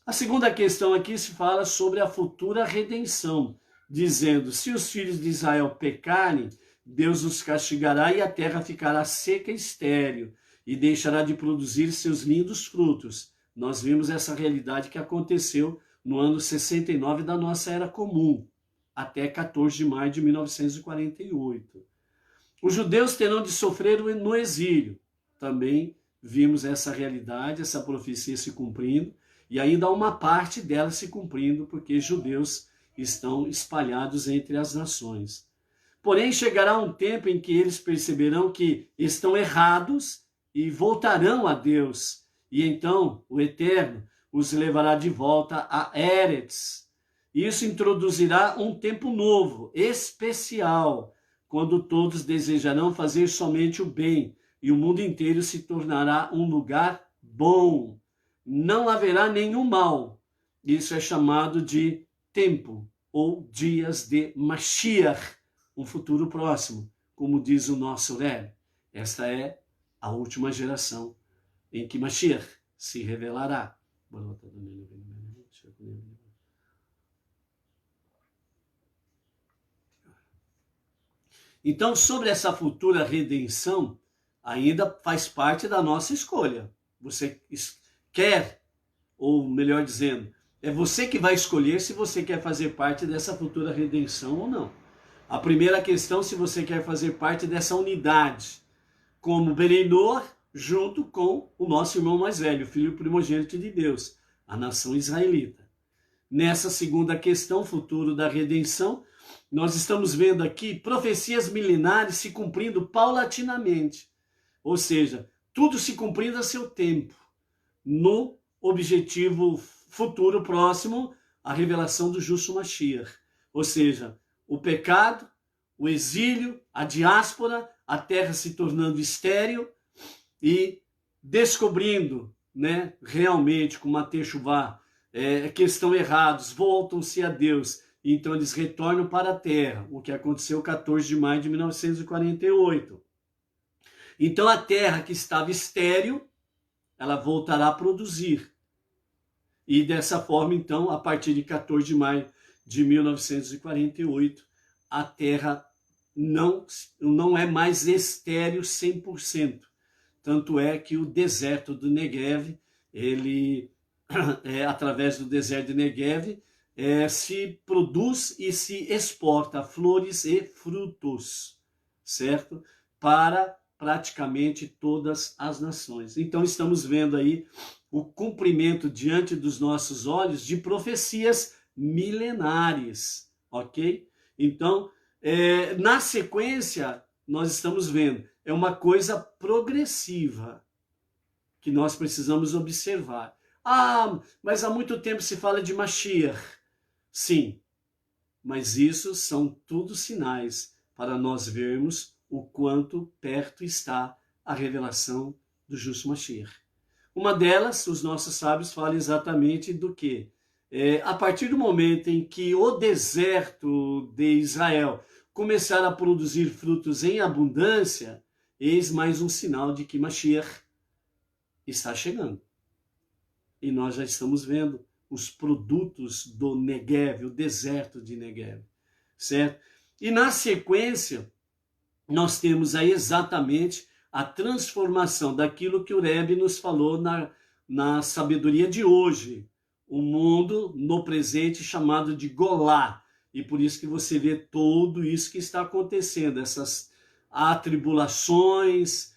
A segunda questão aqui se fala sobre a futura redenção, dizendo, se os filhos de Israel pecarem, Deus os castigará e a terra ficará seca e estéril, e deixará de produzir seus lindos frutos. Nós vimos essa realidade que aconteceu no ano 69 da nossa Era Comum, até 14 de maio de 1948. Os judeus terão de sofrer no exílio. Também vimos essa realidade, essa profecia se cumprindo, e ainda há uma parte dela se cumprindo, porque judeus estão espalhados entre as nações. Porém, chegará um tempo em que eles perceberão que estão errados e voltarão a Deus. E então o Eterno os levará de volta a Eretz. Isso introduzirá um tempo novo, especial, quando todos desejarão fazer somente o bem e o mundo inteiro se tornará um lugar bom. Não haverá nenhum mal, Isso é chamado de tempo ou dias de Mashiach, um futuro próximo, como diz o nosso Rebbe. Esta é a última geração em que Mashiach se revelará. Então, sobre essa futura redenção, ainda faz parte da nossa escolha. Você quer, ou melhor dizendo, é você que vai escolher se você quer fazer parte dessa futura redenção ou não. A primeira questão, se você quer fazer parte dessa unidade, como Benenor, junto com o nosso irmão mais velho, filho primogênito de Deus, a nação israelita. Nessa segunda questão, futuro da redenção, nós estamos vendo aqui profecias milenares se cumprindo paulatinamente. Ou seja, tudo se cumprindo a seu tempo. No objetivo futuro próximo, a revelação do justo Mashiach. Ou seja, o pecado, o exílio, a diáspora, a terra se tornando estéril e descobrindo, né, realmente, como a Techuvá, que estão errados, voltam-se a Deus. Então eles retornam para a terra, o que aconteceu 14 de maio de 1948. Então a terra que estava estéril, ela voltará a produzir. E dessa forma, então, a partir de 14 de maio de 1948, a terra não é mais estéril 100%. Tanto é que o deserto do Negev, ele, através do deserto de Negev, se produz e se exporta flores e frutos, certo? Para praticamente todas as nações. Então estamos vendo aí o cumprimento diante dos nossos olhos de profecias milenares, ok? Então, na sequência, nós estamos vendo, é uma coisa progressiva que nós precisamos observar. Ah, mas há muito tempo se fala de Mashiach. Sim, mas isso são tudo sinais para nós vermos o quanto perto está a revelação do justo Mashiach. Uma delas, os nossos sábios falam exatamente do que? A partir do momento em que o deserto de Israel começar a produzir frutos em abundância, eis mais um sinal de que Mashiach está chegando. E nós já estamos vendo os produtos do Negev, o deserto de Negev, certo? E na sequência, nós temos aí exatamente a transformação daquilo que o Rebbe nos falou na sabedoria de hoje. O mundo no presente chamado de Golá. E por isso que você vê tudo isso que está acontecendo, essas atribulações,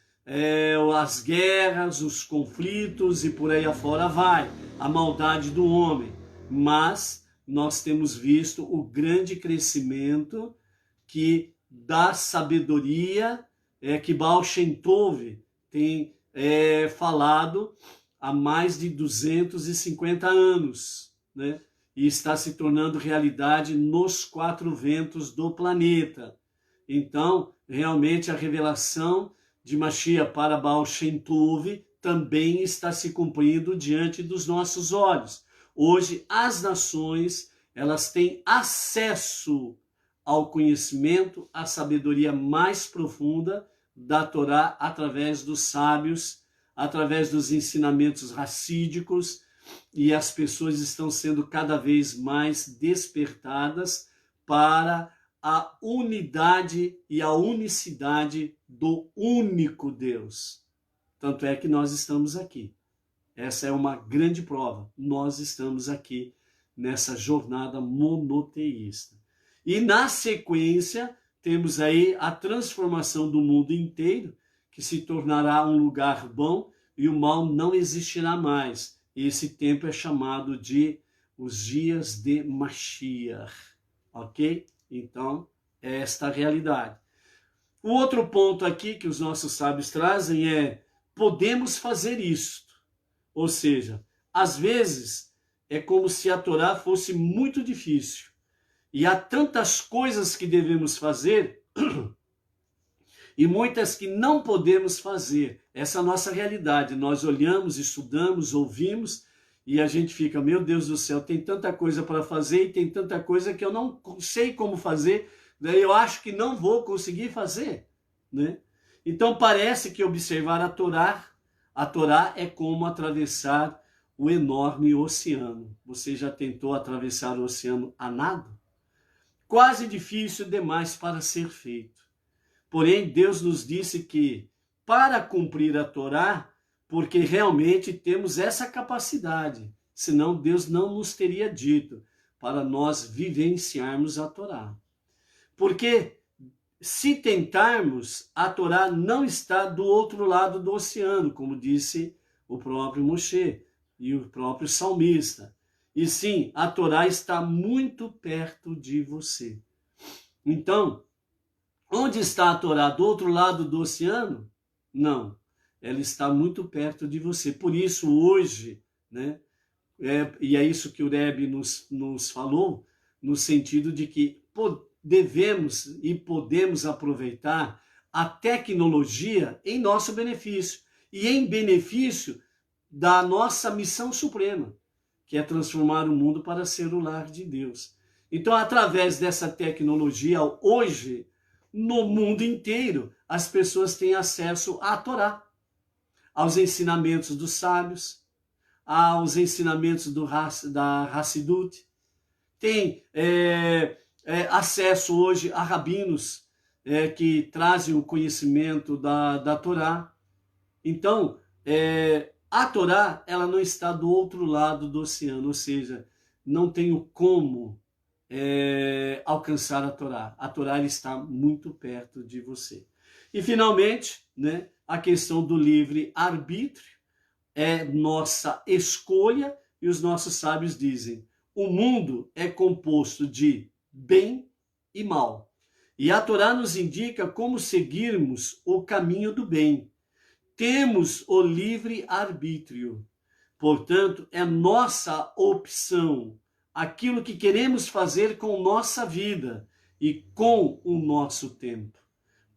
as guerras, os conflitos e por aí afora vai, a maldade do homem. Mas nós temos visto o grande crescimento da sabedoria que Baal Shem Tov tem falado há mais de 250 anos, né? E está se tornando realidade nos 4 ventos do planeta. Então, realmente a revelação de Mashiach para Baal Shem Tov também está se cumprindo diante dos nossos olhos. Hoje, as nações, elas têm acesso ao conhecimento, à sabedoria mais profunda da Torá através dos sábios, através dos ensinamentos racídicos, e as pessoas estão sendo cada vez mais despertadas para a unidade e a unicidade do único Deus. Tanto é que nós estamos aqui. Essa é uma grande prova. Nós estamos aqui nessa jornada monoteísta. E na sequência, temos aí a transformação do mundo inteiro, que se tornará um lugar bom e o mal não existirá mais. E esse tempo é chamado de os dias de Mashiach, ok? Então, é esta a realidade. O outro ponto aqui que os nossos sábios trazem é: podemos fazer isto. Ou seja, às vezes é como se a Torá fosse muito difícil. E há tantas coisas que devemos fazer e muitas que não podemos fazer. Essa é a nossa realidade. Nós olhamos, estudamos, ouvimos E a gente fica, meu Deus do céu, tem tanta coisa para fazer e tem tanta coisa que eu não sei como fazer, daí eu acho que não vou conseguir fazer, né? Então parece que observar a Torá é como atravessar o enorme oceano. Você já tentou atravessar o oceano a nado? Quase difícil demais para ser feito. Porém, Deus nos disse que para cumprir a Torá, porque realmente temos essa capacidade, senão Deus não nos teria dito para nós vivenciarmos a Torá. Porque se tentarmos, a Torá não está do outro lado do oceano, como disse o próprio Moshe e o próprio salmista. E sim, a Torá está muito perto de você. Então, onde está a Torá? Do outro lado do oceano? Não, ela está muito perto de você. Por isso, hoje, né, e é isso que o Rebbe nos falou, no sentido de que devemos e podemos aproveitar a tecnologia em nosso benefício e em benefício da nossa missão suprema, que é transformar o mundo para ser o lar de Deus. Então, através dessa tecnologia, hoje, no mundo inteiro, as pessoas têm acesso à Torá, aos ensinamentos dos sábios, aos ensinamentos da Hassidut, tem acesso hoje a rabinos que trazem o conhecimento da Torá. Então, a Torá, ela não está do outro lado do oceano, ou seja, não tenho como alcançar a Torá. A Torá está muito perto de você. E, finalmente, né, a questão do livre-arbítrio é nossa escolha, e os nossos sábios dizem, o mundo é composto de bem e mal. E a Torá nos indica como seguirmos o caminho do bem. Temos o livre-arbítrio. Portanto, é nossa opção, aquilo que queremos fazer com nossa vida e com o nosso tempo.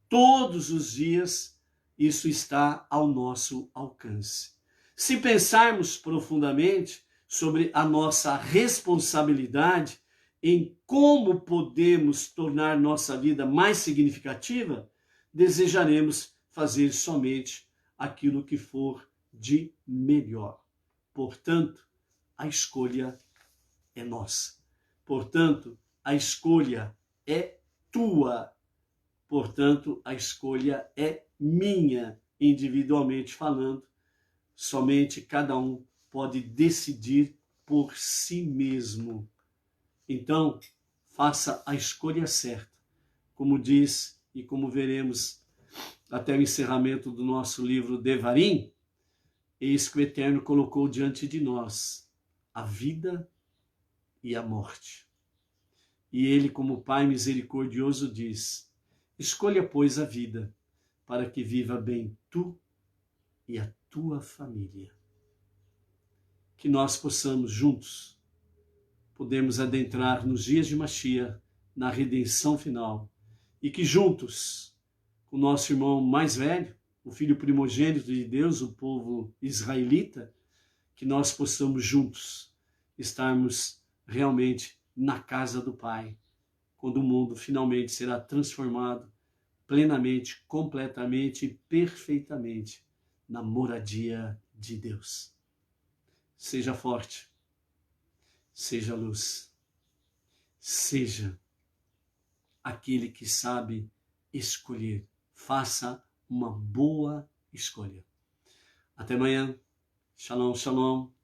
Todos os dias, isso está ao nosso alcance. Se pensarmos profundamente sobre a nossa responsabilidade em como podemos tornar nossa vida mais significativa, desejaremos fazer somente aquilo que for de melhor. Portanto, a escolha é nossa. Portanto, a escolha é tua. Portanto, a escolha é minha, individualmente falando. Somente cada um pode decidir por si mesmo. Então, faça a escolha certa. Como diz e como veremos até o encerramento do nosso livro Devarim, eis que o Eterno colocou diante de nós a vida e a morte. E ele, como Pai misericordioso, diz, escolha, pois, a vida, para que viva bem tu e a tua família. Que nós possamos juntos, podemos adentrar nos dias de Mashiach, na redenção final, e que juntos, com o nosso irmão mais velho, o filho primogênito de Deus, o povo israelita, que nós possamos juntos estarmos realmente na casa do Pai, quando o mundo finalmente será transformado plenamente, completamente e perfeitamente na moradia de Deus. Seja forte, seja luz, seja aquele que sabe escolher. Faça uma boa escolha. Até amanhã. Shalom, shalom.